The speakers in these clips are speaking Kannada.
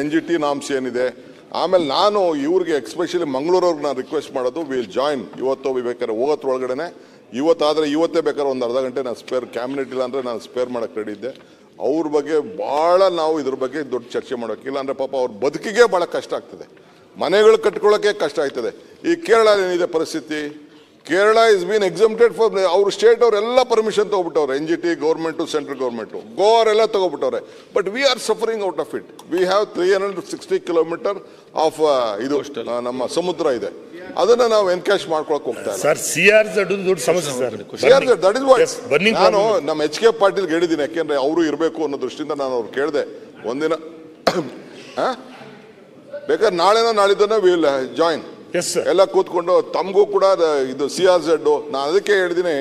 NGT ನಾಮ್ಸ್ ಏನಿದೆ. ಆಮೇಲೆ ನಾನು ಇವ್ರಿಗೆ ಎಕ್ಸ್ಪೆಷಲಿ ಮಂಗಳೂರವ್ರಿಗೆ ನಾನು ರಿಕ್ವೆಸ್ಟ್ ಮಾಡೋದು, ವಿಲ್ ಜಾಯಿನ್ ಇವತ್ತು ಬೇಕಾದ್ರೆ ಹೋಗೋದ್ರೊಳಗಡೆ ಇವತ್ತಾದರೆ ಇವತ್ತೇ ಬೇಕಾದ್ರೆ ಒಂದು ಅರ್ಧ ಗಂಟೆ ನಾನು ಸ್ಪೇರ್, ಕ್ಯಾಬಿನೆಟ್ ಇಲ್ಲ ಅಂದರೆ ನಾನು ಸ್ಪೇರ್ ಮಾಡೋಕ್ಕೆ ರೆಡಿ ಇದ್ದೆ. ಅವ್ರ ಬಗ್ಗೆ ಭಾಳ ನಾವು ಇದ್ರ ಬಗ್ಗೆ ದೊಡ್ಡ ಚರ್ಚೆ ಮಾಡೋಕೆ, ಇಲ್ಲಾಂದರೆ ಪಾಪ ಅವ್ರ ಬದುಕಿಗೆ ಭಾಳ ಕಷ್ಟ ಆಗ್ತದೆ, ಮನೆಗಳು ಕಟ್ಕೊಳ್ಳೋಕ್ಕೆ ಕಷ್ಟ ಆಗ್ತದೆ. ಈ ಕೇರಳ ಏನಿದೆ ಪರಿಸ್ಥಿತಿ, Kerala is been exempted for ಅವ್ರ ಸ್ಟೇಟ್ ಅವರೆಲ್ಲ ಪರ್ಮಿಷನ್ ತಗೊಬಿಟ್ಟವ್ರೆ, NGT ಗೌರ್ಮೆಂಟು ಸೆಂಟ್ರಲ್ ಗೌರ್ಮೆಂಟು ಗೋವರೆಲ್ಲ ತಗೊಬಿಟ್ಟವ್ರೆ. But we are suffering out of it. We have 360 kilometre of ಇದು ನಮ್ಮ ಸಮುದ್ರ ಇದೆ, ಅದನ್ನ ನಾವು ಎನ್ಕ್ಯಾಶ್ ಮಾಡ್ಕೊಳಕ್ ಹೋಗ್ತಾ ಇಲ್ಲ ಸರ್. CRZ ದೊಡ್ಡ ಸಮಸ್ಯೆ sir. CRZ that is what ನಾನು ನಮ್ಮ HK ಪಾಟೀಲ್ ಹೇಳಿದ್ದೀನಿ. ಯಾಕೆಂದ್ರೆ ಅವರು ಇರಬೇಕು ಅನ್ನೋ ದೃಷ್ಟಿಯಿಂದ ನಾನು ಅವ್ರು ಕೇಳಿದೆ ಒಂದಿನ. ಬೇಕಾದ್ರೆ ನಾಳೆನೋ ನಾಳಿದ್ದನ್ನ ವಿಲ್ ಜಾಯಿನ್ ಎಲ್ಲ ಕೂತ್ಕೊಂಡು. ತಮಗೂ ಕೂಡ ಇದು CRZ ನಾನು ಅದಕ್ಕೆ ಹೇಳಿದ್ದೀನಿ,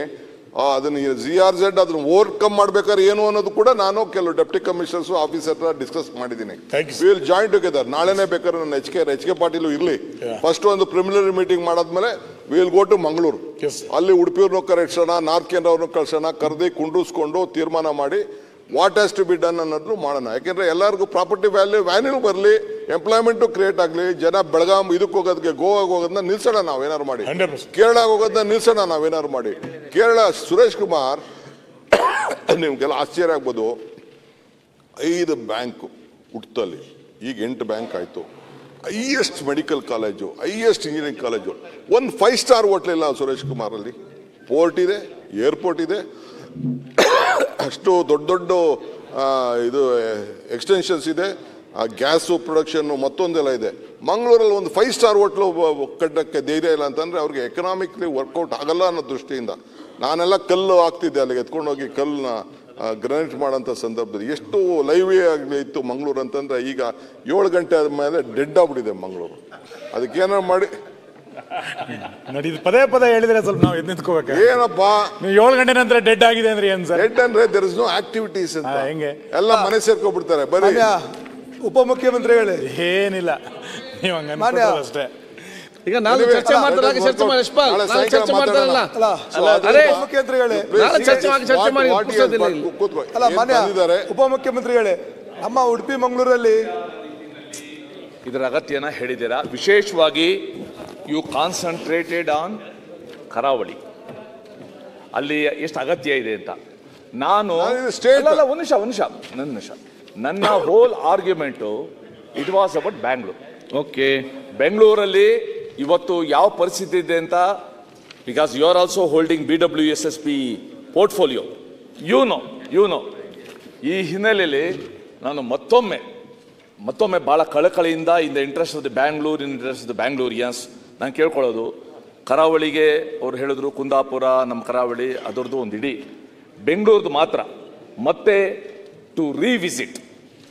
ಅದನ್ನ CRZ ಅದನ್ನ ಓವರ್ಕಮ್ ಮಾಡ್ಬೇಕಾದ್ರೆ ಏನು ಅನ್ನೋದು ಕೂಡ ನಾನು ಕೆಲವು ಡೆಪ್ಟಿ ಕಮಿಷನರ್ಸ್ ಆಫೀಸರ್ ಡಿಸ್ಕಸ್ ಮಾಡಿದ್ದೀನಿ. Will join together. ನಾಳೆನೇ ಬೇಕಾದ್ರೆ ನನ್ನ HK ಪಾಟೀಲು ಇರ್ಲಿ. ಫಸ್ಟ್ ಒಂದು ಪ್ರಿಮಿನರಿ ಮೀಟಿಂಗ್ ಮಾಡಾದ್ಮೇಲೆ ವಿಲ್ ಗೋ ಟು ಮಂಗಳೂರು. ಅಲ್ಲಿ ಉಡುಪಿಯವ್ರನ್ನೂ ಕರೆಸೋಣ, ನಾರ್ತ್ ಕೇಂದ್ರ ಅವ್ರನ್ನೂ ಕಳ್ಸೋಣ, ಕರೆದಿ ಕುಂಡಿಸ್ಕೊಂಡು ತೀರ್ಮಾನ ಮಾಡಿ what has to be done ಅನ್ನೋದು ಮಾಡೋಣ. ಯಾಕೆಂದ್ರೆ ಎಲ್ಲರಿಗೂ ಪ್ರಾಪರ್ಟಿ ವ್ಯಾಲ್ಯೂ ಬರಲಿ, ಎಂಪ್ಲಾಯ್ಮೆಂಟು ಕ್ರಿಯೇಟ್ ಆಗಲಿ. ಜನ ಬೆಳಗಾಂ ಇದಕ್ಕೆ ಹೋಗೋದಕ್ಕೆ, ಗೋವಾಗೆ ಹೋಗೋದನ್ನ ನಿಲ್ಸೋಣ ನಾವೇನಾರು ಮಾಡಿ, ಕೇರಳಗೆ ಹೋಗೋದನ್ನ ನಿಲ್ಸೋಣ ನಾವೇನಾರು ಮಾಡಿ. ಕೇರಳ ಸುರೇಶ್ ಕುಮಾರ್ ನಿಮ್ಗೆಲ್ಲ ಆಶ್ಚರ್ಯ ಆಗ್ಬೋದು, 5 ಬ್ಯಾಂಕ್ ಹುಟ್ಟಲ್ಲಿ ಈಗ 8 ಬ್ಯಾಂಕ್ ಆಯಿತು, highest medical college, highest engineering college, ಒಂದು 5 ಸ್ಟಾರ್ ಹೋಟ್ಲ್ ಇಲ್ಲ ಸುರೇಶ್ ಕುಮಾರ್ ಅಲ್ಲಿ. ಪೋರ್ಟ್ ಇದೆ, ಏರ್ಪೋರ್ಟ್ ಇದೆ, ಅಷ್ಟು ದೊಡ್ಡ ಇದು ಎಕ್ಸ್ಟೆನ್ಷನ್ಸ್ ಇದೆ, ಗ್ಯಾಸು ಪ್ರೊಡಕ್ಷನ್ ಮತ್ತೊಂದೆಲ್ಲ ಇದೆ. ಮಂಗಳೂರಲ್ಲಿ ಒಂದು 5 ಸ್ಟಾರ್ ಹೋಟ್ಲು ಕಟ್ಟಕ್ಕೆ ಧೈರ್ಯ ಇಲ್ಲ ಅಂತಂದ್ರೆ ಅವ್ರಿಗೆ ಎಕನಾಮಿಕ್ಲಿ ವರ್ಕೌಟ್ ಆಗಲ್ಲ ಅನ್ನೋ ದೃಷ್ಟಿಯಿಂದ ನಾನೆಲ್ಲ ಕಲ್ಲು ಹಾಕ್ತಿದ್ದೆ ಅಲ್ಲಿಗೆ ಎತ್ಕೊಂಡೋಗಿ ಕಲ್ಲನ್ನ ಗ್ರನೇಟ್ ಮಾಡೋಂಥ ಸಂದರ್ಭದಲ್ಲಿ. ಎಷ್ಟು ಲೈವೇ ಆಗಲಿ ಇತ್ತು ಮಂಗಳೂರು ಅಂತಂದ್ರೆ, ಈಗ 7 ಗಂಟೆ ಆದಮೇಲೆ ಡೆಡ್ ಆಗ್ಬಿಟ್ಟಿದೆ ಮಂಗಳೂರು. ಅದಕ್ಕೇನಾರು ಮಾಡಿ ನೋಡಿ, ಪದೇ ಪದೇ ಹೇಳಿದ್ರೆ ಸ್ವಲ್ಪ ನಾವು ಎದ್ದು ನಿಂತ್ಕೋಬೇಕು. ಏನಪ್ಪಾ ನೀವು 7 ಗಂಟೆ ನಂತರ ಡೆಡ್ ಆಗಿದೆ ಅಂದ್ರೆ ಏನ್ ಸರ್? ಡೆಡ್ ಅಂದ್ರೆ ದೇರ್ ಇಸ್ ನೋ ಆಕ್ಟಿವಿಟೀಸ್ ಅಂತ. ಹೆಂಗೆ ಎಲ್ಲ ಮನೆ ಸೇರ್ಕೊಂಡ್ಬಿಡ್ತಾರೆ. ಬರೀ ಉಪಮುಖ್ಯಮಂತ್ರಿ ಹೇಳಿ ಏನಿಲ್ಲ, ನೀವು ಹಂಗ ಅಷ್ಟೇ. ಈಗ ನಾನು ಚರ್ಚೆ ಮಾಡ್ತಾರೆ, ಚರ್ಚೆ ಮಾಡಿ ಚರ್ಚೆ ಮಾಡ್ತಾರಲ್ಲ, ಉಪಮುಖ್ಯಮಂತ್ರಿ ಹೇಳಿ ಚರ್ಚೆ ಮಾಡಿ ಅಲ್ಲ. ಮಾನ್ಯ ಉಪಮುಖ್ಯಮಂತ್ರಿ ಹೇಳಿ, ನಮ್ಮ ಉಡುಪಿ ಮಂಗಳೂರಲ್ಲಿ ಇದರ ಅಗತ್ಯನ ಹೇಳಿದ್ದೀರಾ. ವಿಶೇಷವಾಗಿ ಯು ಕಾನ್ಸಂಟ್ರೇಟೆಡ್ ಆನ್ ಕರಾವಳಿ, ಅಲ್ಲಿ ಎಷ್ಟು ಅಗತ್ಯ ಇದೆ ಅಂತ. ನಾನು ಒಂದು ನಿಮಿಷ ನನ್ನ whole argument it was about Bangalore. Okay, ಬೆಂಗಳೂರಲ್ಲಿ ಇವತ್ತು ಯಾವ ಪರಿಸ್ಥಿತಿ ಇದೆ ಅಂತ, because you are also holding BWSSP portfolio, you know. ಈ ಹಿನ್ನೆಲೆಯಲ್ಲಿ ನಾನು ಮತ್ತೊಮ್ಮೆ ಭಾಳ ಕಳಕಳಿಯಿಂದ in the interest of the Bangaloreans ನಾನು ಕೇಳ್ಕೊಳ್ಳೋದು, ಕರಾವಳಿಗೆ ಅವ್ರು ಹೇಳಿದ್ರು ಕುಂದಾಪುರ ನಮ್ಮ ಕರಾವಳಿ ಅದರದ್ದು ಒಂದು ಇಡೀ, ಬೆಂಗಳೂರದು ಮಾತ್ರ ಮತ್ತೆ ಟು ರಿವಿಸಿಟ್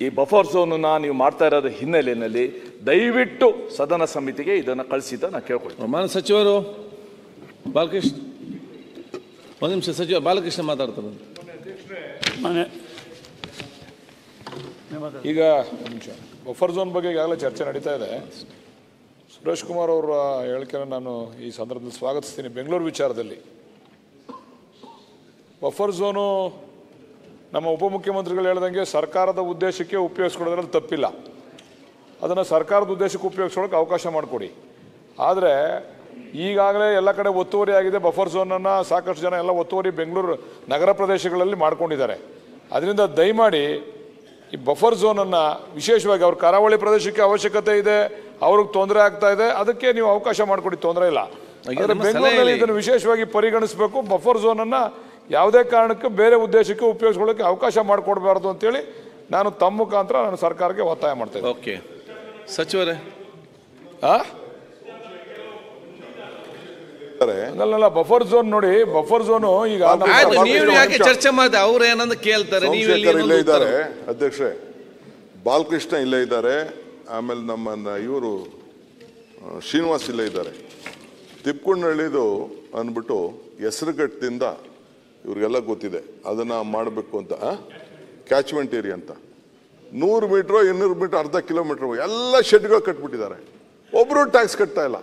ಈ ಬಫರ್ ಝೋನನ್ನು ನೀವು ಮಾಡ್ತಾ ಇರೋದ ಹಿನ್ನೆಲೆಯಲ್ಲಿ ದಯವಿಟ್ಟು ಸದನ ಸಮಿತಿಗೆ ಇದನ್ನು ಕಳಿಸಿದ ನಾನು ಕೇಳ್ಕೊಳ್ತೀನಿ. ಮಾನ್ಯ ಸಚಿವರು ಬಾಲಕೃಷ್ಣ, ಒಂದು ನಿಮಿಷ, ಸಚಿವ ಬಾಲಕೃಷ್ಣ ಮಾತಾಡ್ತಾರೆ. ಈಗ ನಿಮಿಷ ಬಫರ್ ಝೋನ್ ಬಗ್ಗೆ ಈಗಾಗಲೇ ಚರ್ಚೆ ನಡೀತಾ ಇದೆ. ಸುರೇಶ್ ಕುಮಾರ್ ಅವರ ಹೇಳಿಕೆಯನ್ನು ನಾನು ಈ ಸಂದರ್ಭದಲ್ಲಿ ಸ್ವಾಗತಿಸ್ತೀನಿ. ಬೆಂಗಳೂರು ವಿಚಾರದಲ್ಲಿ ಬಫರ್ ಝೋನು ನಮ್ಮ ಉಪಮುಖ್ಯಮಂತ್ರಿಗಳು ಹೇಳ್ದಂಗೆ ಸರ್ಕಾರದ ಉದ್ದೇಶಕ್ಕೆ ಉಪಯೋಗಿಸ್ಕೊಡೋದ್ರಲ್ಲಿ ತಪ್ಪಿಲ್ಲ, ಅದನ್ನು ಸರ್ಕಾರದ ಉದ್ದೇಶಕ್ಕೆ ಉಪಯೋಗಿಸ್ಕೊಳ್ಳೋಕೆ ಅವಕಾಶ ಮಾಡಿಕೊಡಿ. ಆದರೆ ಈಗಾಗಲೇ ಎಲ್ಲ ಕಡೆ ಒತ್ತುವರಿ ಆಗಿದೆ. ಬಫರ್ ಝೋನನ್ನು ಸಾಕಷ್ಟು ಜನ ಎಲ್ಲ ಒತ್ತುವರಿ ಬೆಂಗಳೂರು ನಗರ ಪ್ರದೇಶಗಳಲ್ಲಿ ಮಾಡ್ಕೊಂಡಿದ್ದಾರೆ. ಅದರಿಂದ ದಯಮಾಡಿ ಈ ಬಫರ್ ಝೋನನ್ನು ವಿಶೇಷವಾಗಿ ಅವ್ರ ಕರಾವಳಿ ಪ್ರದೇಶಕ್ಕೆ ಅವಶ್ಯಕತೆ ಇದೆ, ಅವ್ರಿಗೆ ತೊಂದರೆ ಆಗ್ತಾ ಇದೆ, ಅದಕ್ಕೆ ನೀವು ಅವಕಾಶ ಮಾಡಿಕೊಡಿ, ತೊಂದರೆ ಇಲ್ಲ. ಬೆಂಗಳೂರಿನಲ್ಲಿ ಇದನ್ನು ವಿಶೇಷವಾಗಿ ಪರಿಗಣಿಸಬೇಕು. ಬಫರ್ ಝೋನನ್ನು ಯಾವುದೇ ಕಾರಣಕ್ಕೆ ಬೇರೆ ಉದ್ದೇಶಕ್ಕೆ ಉಪಯೋಗಿಸ್ಕೊಳ್ಳೋಕೆ ಅವಕಾಶ ಮಾಡಿಕೊಡ್ಬಾರ್ದು ಅಂತೇಳಿ ನಾನು ತಮ್ಮ ಮುಖಾಂತರ ನಾನು ಸರ್ಕಾರಕ್ಕೆ ಒತ್ತಾಯ ಮಾಡ್ತಾ ಇದ್ದೀನಿ. ಓಕೆ ಸಚಿವರೇ, ಅಲ್ಲ ಬಫರ್ ಝೋನ್ ನೋಡಿ, ಬಫರ್ ಝೋನು ಈಗ ನೀವು ಯಾಕೆ ಚರ್ಚೆ ಮಾಡಿದೆ, ಅವ್ರು ಏನಂತ ಕೇಳ್ತಾರೆ. ಇಲ್ಲೇ ಇದ್ದಾರೆ ಅಧ್ಯಕ್ಷರೇ, ಬಾಲಕೃಷ್ಣ ಇಲ್ಲೇ ಇದ್ದಾರೆ, ಆಮೇಲೆ ನಮ್ಮನ್ನ ಇವರು ಶ್ರೀನಿವಾಸ್ ಇಲ್ಲೇ ಇದ್ದಾರೆ. ತಿಪ್ಕೊಂಡಹಳ್ಳಿದು ಅಂದ್ಬಿಟ್ಟು ಹೆಸರುಘಟ್ಟದಿಂದ ಇವ್ರಿಗೆಲ್ಲ ಗೊತ್ತಿದೆ, ಅದನ್ನ ಮಾಡಬೇಕು ಅಂತ. ಕ್ಯಾಚ್ಮೆಂಟ್ ಏರಿಯಾ ಅಂತ 100 ಮೀಟ್ರು 200 ಮೀಟ್ರ್ ಅರ್ಧ ಕಿಲೋಮೀಟರ್ ಎಲ್ಲ ಶೆಡ್ಗಳು ಕಟ್ಬಿಟ್ಟಿದ್ದಾರೆ. ಒಬ್ರು ಟ್ಯಾಕ್ಸ್ ಕಟ್ತಾ ಇಲ್ಲ,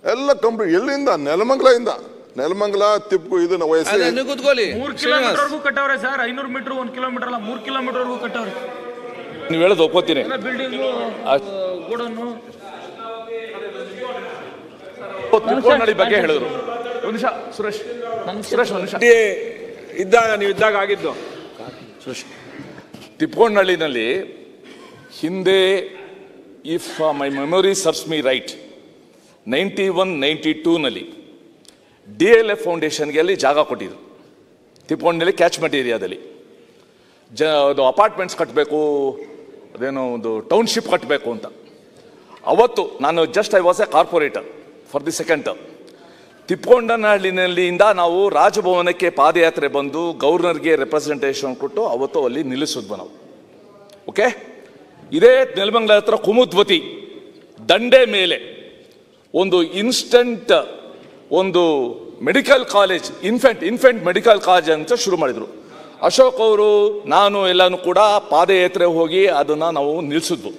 ಎಲ್ಲ ಕಂಪ್ಲೀಟ್. ಎಲ್ಲಿಂದ? ನೆಲಮಂಗಲ ತಿಪ್ಪು ಇದನ್ನ ವಯಸ್ಸು 3 ಕಿಲೋಮೀಟರ್ವರೆಗೂ ಕಟ್ಟವ್ರೆ ಸರ್. 500 ಮೀಟರ್ 1 ಕಿಲೋಮೀಟರ್ ಅಲ್ಲ, 3 ಕಿಲೋಮೀಟರ್ವರೆಗೂ ಕಟ್ಟವ್ರೆ. ನೀವು ಹೇಳೋದು ಒಪ್ಕೋತೀನಿ. ತಿಪ್ಪೋನಹಳ್ಳಿ ಬಗ್ಗೆ ಹೇಳಿದ್ರು. ಒಂದು ನಿಮಿಷ ಸುರೇಶ್, ಒಂದು ನಿಮಿಷ ಇದ್ದಾಗ ನೀವು ಇದ್ದಾಗ ಆಗಿದ್ದು ತಿಪ್ಪೋನಹಳ್ಳಿನಲ್ಲಿ ಹಿಂದೆ, if my memory serves me right, 91-92ನಲ್ಲಿ DLF ಫೌಂಡೇಶನ್ಗೆ ಅಲ್ಲಿ ಜಾಗ ಕೊಟ್ಟಿದ್ರು. ತಿಪ್ಪೋನಹಳ್ಳಿ ಕ್ಯಾಚ್ಮೆಂಟ್ ಏರಿಯಾದಲ್ಲಿ ಅದು ಅಪಾರ್ಟ್ಮೆಂಟ್ಸ್ ಕಟ್ಟಬೇಕು, ಅದೇನೋ ಒಂದು ಟೌನ್ಶಿಪ್ ಕಟ್ಟಬೇಕು ಅಂತ. ಅವತ್ತು ನಾನು I was a corporator for the second term. ತಿಪ್ಪೋನಹಳ್ಳಿನಲ್ಲಿಂದ ನಾವು ರಾಜಭವನಕ್ಕೆ ಪಾದಯಾತ್ರೆ ಬಂದು ಗವರ್ನರ್ಗೆ ರೆಪ್ರೆಸೆಂಟೇಷನ್ ಕೊಟ್ಟು ಅವತ್ತು ಅಲ್ಲಿ ನಿಲ್ಲಿಸಿದ್ವು ನಾವು. ಓಕೆ, ಇದೇ ನೆಲಮಂಗಲ ಹತ್ರ ಕುಮುದ್ವತಿ ದಂಡೆ ಮೇಲೆ ಒಂದು ಇನ್ಸ್ಟಂಟ್ ಒಂದು medical college, infant medical college ಅಂತ ಶುರು ಮಾಡಿದರು. ಅಶೋಕ್ ಅವರು, ನಾನು ಎಲ್ಲನೂ ಕೂಡ ಪಾದಯಾತ್ರೆ ಹೋಗಿ ಅದನ್ನು ನಾವು ನಿಲ್ಲಿಸಿದ್ವು.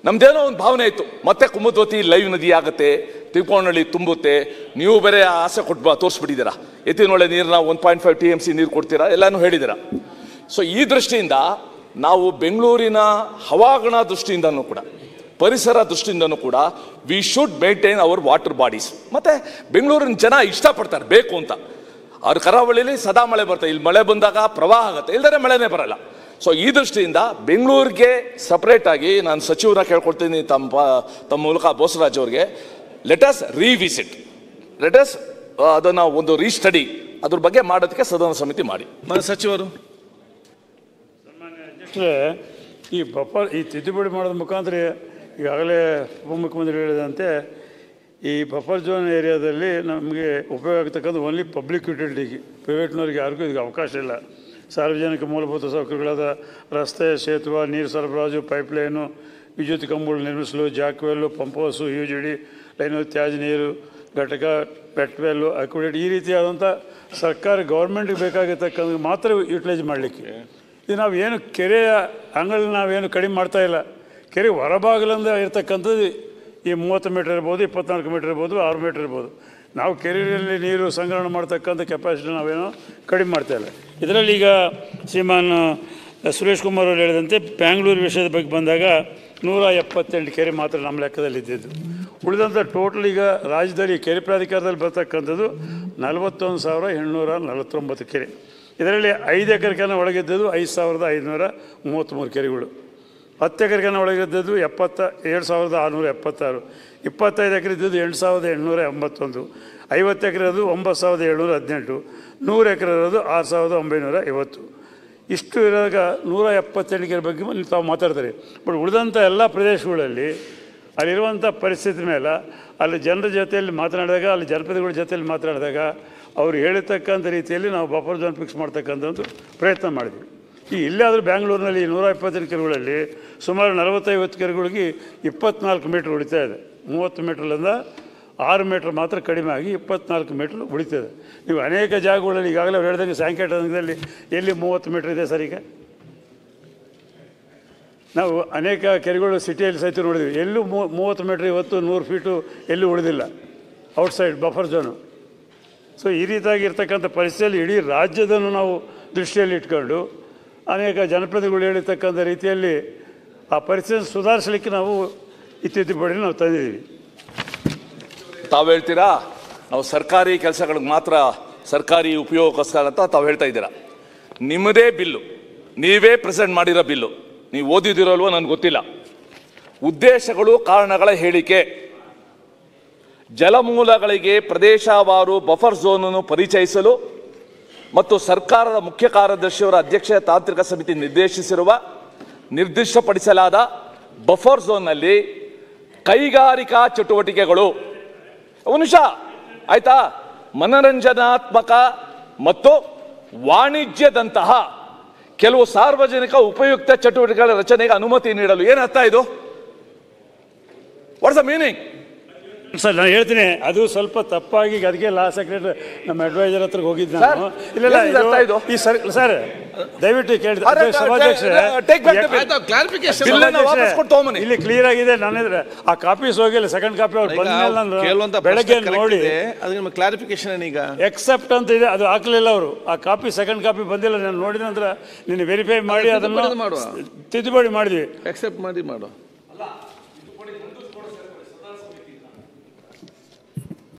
ನಮ್ದೇನೋ ಒಂದು ಭಾವನೆ ಇತ್ತು, ಮತ್ತೆ ಕುಮುದ್ವತಿ ಲೈವ್ ನದಿ ಆಗುತ್ತೆ, ತಿಪ್ಪೋನಹಳ್ಳಿ ತುಂಬುತ್ತೆ, ನೀವು ಬೇರೆ ಆಸೆ ಕೊಟ್ಟು ತೋರಿಸ್ಬಿಟ್ಟಿದ್ದೀರಾ, ಎತ್ತಿನೊಳ್ಳೆ ನೀರನ್ನ 1.5 TMC ನೀರು ಕೊಡ್ತೀರಾ, ಎಲ್ಲನೂ ಹೇಳಿದ್ದೀರಾ. ಸೊ ಈ ದೃಷ್ಟಿಯಿಂದ ನಾವು ಬೆಂಗಳೂರಿನ ಹವಾಗುಣ ದೃಷ್ಟಿಯಿಂದನೂ ಕೂಡ, ಪರಿಸರ ದೃಷ್ಟಿಯಿಂದನೂ ಕೂಡ we should maintain our water bodies. ಮತ್ತು ಬೆಂಗಳೂರಿನ ಜನ ಇಷ್ಟಪಡ್ತಾರೆ ಬೇಕು ಅಂತ. ಅವ್ರ ಕರಾವಳಿಲಿ ಸದಾ ಮಳೆ ಬರ್ತದೆ, ಇಲ್ಲಿ ಮಳೆ ಬಂದಾಗ ಪ್ರವಾಹ ಆಗುತ್ತೆ, ಇಲ್ಲದೇ ಮಳೆನೇ ಬರಲ್ಲ. ಸೊ ಈ ದೃಷ್ಟಿಯಿಂದ ಬೆಂಗಳೂರಿಗೆ ಸಪ್ರೇಟ್ ಆಗಿ ನಾನು ಸಚಿವರನ್ನ ಕೇಳ್ಕೊಳ್ತೀನಿ, ತಮ್ಮ ಮೂಲಕ ಬೋಸರಾಜ್ ಅವ್ರಿಗೆ, let us revisit, let us ಅದನ್ನು ಒಂದು ರೀಸ್ಟಡಿ, ಅದ್ರ ಬಗ್ಗೆ ಮಾಡೋದಕ್ಕೆ ಸದನ ಸಮಿತಿ ಮಾಡಿ. ಸಚಿವರು ಈ ಬಫರ್, ಈ ತಿದ್ದುಪಡಿ ಮಾಡೋದ್ರ ಮುಖಾಂತರ ಈಗಾಗಲೇ ಉಪಮುಖ್ಯಮಂತ್ರಿ ಹೇಳಿದಂತೆ ಈ ಬಫರ್ ಝೋನ್ ಏರಿಯಾದಲ್ಲಿ ನಮಗೆ ಉಪಯೋಗ ಆಗ್ತಕ್ಕಂಥ ಓನ್ಲಿ ಪಬ್ಲಿಕ್ ಯುಟಿಲಿಟಿಗೆ, ಪ್ರೈವೇಟ್ನವ್ರಿಗೆ ಯಾರಿಗೂ ಇದಕ್ಕೆ ಅವಕಾಶ ಇಲ್ಲ. ಸಾರ್ವಜನಿಕ ಮೂಲಭೂತ ಸೌಕರ್ಯಗಳಾದ ರಸ್ತೆ, ಸೇತುವೆ, ನೀರು ಸರಬರಾಜು, ಪೈಪ್ಲೈನು, ವಿದ್ಯುತ್ ಕಂಬಗಳು ನಿರ್ಮಿಸಲು ಜಾಕ್ವೆಲ್ಲು, ಪಂಪ್ ಹೌಸು, UGD ಲೈನು, ತ್ಯಾಜ್ಯ ನೀರು ಘಟಕ, ಪೆಟ್ವೆಲ್ಲು, ಅಕ್ವಿಡೇಟ್, ಈ ರೀತಿಯಾದಂಥ ಸರ್ಕಾರ ಗೌರ್ಮೆಂಟ್ಗೆ ಬೇಕಾಗಿರ್ತಕ್ಕಂಥ ಮಾತ್ರ ಯುಟಿಲೈಸ್ ಮಾಡಲಿಕ್ಕೆ. ಇದು ನಾವು ಏನು ಕೆರೆಯ ಅಂಗಳಲ್ಲಿ ನಾವೇನು ಕಡಿಮೆ ಮಾಡ್ತಾಯಿಲ್ಲ. ಕೆರೆ ಹೊರಭಾಗಲಿಂದ ಇರ್ತಕ್ಕಂಥದ್ದು ಈ 30 ಮೀಟರ್ ಇರ್ಬೋದು, 24 ಮೀಟರ್ ಇರ್ಬೋದು, 6 ಮೀಟರ್ ಇರ್ಬೋದು. ನಾವು ಕೆರೆಯಲ್ಲಿ ನೀರು ಸಂಗ್ರಹಣೆ ಮಾಡ್ತಕ್ಕಂಥ ಕೆಪಾಸಿಟಿ ನಾವೇನೋ ಕಡಿಮೆ ಮಾಡ್ತಾಯಿಲ್ಲ. ಇದರಲ್ಲಿ ಈಗ ಶ್ರೀಮಾನ್ ಸುರೇಶ್ ಕುಮಾರ್ ಅವರು ಹೇಳಿದಂತೆ ಬ್ಯಾಂಗ್ಳೂರು ವಿಷಯದ ಬಗ್ಗೆ ಬಂದಾಗ 178 ಕೆರೆ ಮಾತ್ರ ನಮ್ಮ ಲೆಕ್ಕದಲ್ಲಿ ಇದ್ದಿದ್ದು. ಉಳಿದಂಥ ಟೋಟಲ್ ಈಗ ರಾಜ್ಯದಲ್ಲಿ ಕೆರೆ ಪ್ರಾಧಿಕಾರದಲ್ಲಿ ಬರ್ತಕ್ಕಂಥದ್ದು 41,849 ಕೆರೆ. ಇದರಲ್ಲಿ 5 ಎಕರೆಕನ್ನ ಒಳಗಿದ್ದದ್ದು 5,533 ಕೆರೆಗಳು, 10 ಎಕರೆಕನ್ನ ಒಳಗಿದ್ದದ್ದು 77,676, 25 ಎಕರೆ ಇದ್ದದ್ದು 8,881, 50 ಎಕರೆ ಅದು 9,718, 100 ಎಕರೆ ಇರೋದು 6,950. ಇಷ್ಟು ಇರುವಾಗ 178 ಕೆರೆ ಬಗ್ಗೆ ತಾವು ಮಾತಾಡ್ತಾರೆ. ಬಟ್ ಉಳಿದಂಥ ಎಲ್ಲ ಪ್ರದೇಶಗಳಲ್ಲಿ ಅಲ್ಲಿರುವಂಥ ಪರಿಸ್ಥಿತಿ ಮೇಲೆ ಅಲ್ಲಿ ಜನರ ಜೊತೆಯಲ್ಲಿ ಮಾತನಾಡಿದಾಗ, ಅಲ್ಲಿ ಜನಪದಗಳ ಜೊತೆಯಲ್ಲಿ ಮಾತನಾಡಿದಾಗ ಅವ್ರು ಹೇಳಿರ್ತಕ್ಕಂಥ ರೀತಿಯಲ್ಲಿ ನಾವು ಬಫರ್ ಝೋನ್ ಫಿಕ್ಸ್ ಮಾಡ್ತಕ್ಕಂಥದ್ದು ಪ್ರಯತ್ನ ಮಾಡಿದ್ವಿ. ಈ ಇಲ್ಲಾದರೂ ಬ್ಯಾಂಗ್ಳೂರಿನಲ್ಲಿ 128 ಕೆರೆಗಳಲ್ಲಿ ಸುಮಾರು 40-50 ಕೆರೆಗಳಿಗೆ 24 ಮೀಟ್ರ್ ಉಳಿತಾ ಇದೆ. 30 ಮೀಟ್ರಲ್ಲಿಂದ 6 ಮೀಟ್ರ್ ಮಾತ್ರ ಕಡಿಮೆ ಆಗಿ 24 ಮೀಟ್ರ್ ಉಳಿತದೆ. ನೀವು ಅನೇಕ ಜಾಗಗಳಲ್ಲಿ ಈಗಾಗಲೇ ಅವ್ರು ಹೇಳಿದಂಗೆ ಸಾಂಕೇಟದಲ್ಲಿ ಎಲ್ಲಿ 30 ಮೀಟ್ರ್ ಇದೆ ಸರ್. ಈಗ ನಾವು ಅನೇಕ ಕೆರೆಗಳು ಸಿಟಿಯಲ್ಲಿ ಸಹಿತ ನೋಡಿದ್ವಿ, ಎಲ್ಲೂ 30 ಮೀಟ್ರ್ ಇವತ್ತು 100 ಫೀಟು ಎಲ್ಲೂ ಉಳಿದಿಲ್ಲ ಔಟ್ಸೈಡ್ ಬಫರ್ ಝೋನು. ಸೊ ಈ ರೀತಿಯಾಗಿ ಇರ್ತಕ್ಕಂಥ ಪರಿಸ್ಥಿತಿಯಲ್ಲಿ ಇಡೀ ರಾಜ್ಯದನ್ನು ನಾವು ದೃಷ್ಟಿಯಲ್ಲಿ ಇಟ್ಕೊಂಡು ಅನೇಕ ಜನಪ್ರತಿನಿಧಿಗಳು ಹೇಳಿರ್ತಕ್ಕಂಥ ರೀತಿಯಲ್ಲಿ ಆ ಪರಿಸ್ಥಿತಿ ಸುಧಾರಿಸಲಿಕ್ಕೆ ನಾವು ತಿದ್ದುಪಡಿ ನಾವು ತಂದಿದ್ದೀವಿ. ತಾವು ಹೇಳ್ತೀರಾ ನಾವು ಸರ್ಕಾರಿ ಕೆಲಸಗಳಿಗೆ ಮಾತ್ರ, ಸರ್ಕಾರಿ ಉಪಯೋಗಕ್ಕೋಸ್ಕರ ಅಂತ ತಾವು ಹೇಳ್ತಾ ಇದ್ದೀರಾ. ನಿಮ್ಮದೇ ಬಿಲ್ಲು, ನೀವೇ ಪ್ರೆಸೆಂಟ್ ಮಾಡಿರೋ ಬಿಲ್ಲು, ನೀವು ಓದಿದಿರೋಲ್ವೋ ನನಗೆ ಗೊತ್ತಿಲ್ಲ. ಉದ್ದೇಶಗಳು, ಕಾರಣಗಳ ಹೇಳಿಕೆ, ಜಲಮೂಲಗಳಿಗೆ ಪ್ರದೇಶವಾರು ಬಫರ್ ಝೋನನ್ನು ಪರಿಚಯಿಸಲು ಮತ್ತು ಸರ್ಕಾರದ ಮುಖ್ಯ ಕಾರ್ಯದರ್ಶಿಯವರ ಅಧ್ಯಕ್ಷೀಯ ತಾಂತ್ರಿಕ ಸಮಿತಿ ನಿರ್ದಿಷ್ಟಪಡಿಸಲಾದ ಬಫರ್ ಝೋನ್ನಲ್ಲಿ ಕೈಗಾರಿಕಾ ಚಟುವಟಿಕೆಗಳು, ಒಂದು ನಿಮಿಷ ಆಯ್ತಾ, ಮನರಂಜನಾತ್ಮಕ ಮತ್ತು ವಾಣಿಜ್ಯದಂತಹ ಕೆಲವು ಸಾರ್ವಜನಿಕ ಉಪಯುಕ್ತ ಚಟುವಟಿಕೆಗಳ ರಚನೆಗೆ ಅನುಮತಿ ನೀಡಲು. ಏನರ್ಥ ಇದು? What's the meaning? ಸರ್ ನಾನು ಹೇಳ್ತೀನಿ ಅದು ಸ್ವಲ್ಪ ತಪ್ಪಾಗಿ ಅದಕ್ಕೆ ಲಾ ಸೆಕ್ರೆಟರಿ ನಮ್ಮ ಅಡ್ವೈಸರ್ ಹತ್ರ ಹೋಗಿದ್ದು ನಾನು. ಇಲ್ಲ ಈ ಸರ್ ದಯವಿಟ್ಟು ಕೇಳಿದ್ರೆ ಇಲ್ಲಿ ಕ್ಲಿಯರ್ ಆಗಿದೆ. ನಾನಿದ್ರೆ ಆ ಕಾಪೀಸ್ ಹೋಗಿಲ್ಲ, ಸೆಕೆಂಡ್ ಕಾಪಿ ಅವ್ರು ಬಂದ ಬೆಳಗ್ಗೆ ನೋಡಿ ಕ್ಲಾರಿಫಿಕೇಶನ್ ಈಗ ಎಕ್ಸೆಪ್ಟ್ ಅಂತ ಇದೆ, ಅದು ಹಾಕ್ಲಿಲ್ಲ ಅವರು. ಆ ಕಾಪಿ ಸೆಕೆಂಡ್ ಕಾಪಿ ಬಂದಿಲ್ಲ, ನಾನು ನೋಡಿದ ನಂತರ ನೀನು ವೆರಿಫೈ ಮಾಡಿ ಅದನ್ನು ತಿದ್ದುಪಡಿ ಮಾಡಿದ್ವಿ. ಎಕ್ಸೆಪ್ಟ್ ಮಾಡಿ ಮಾಡು.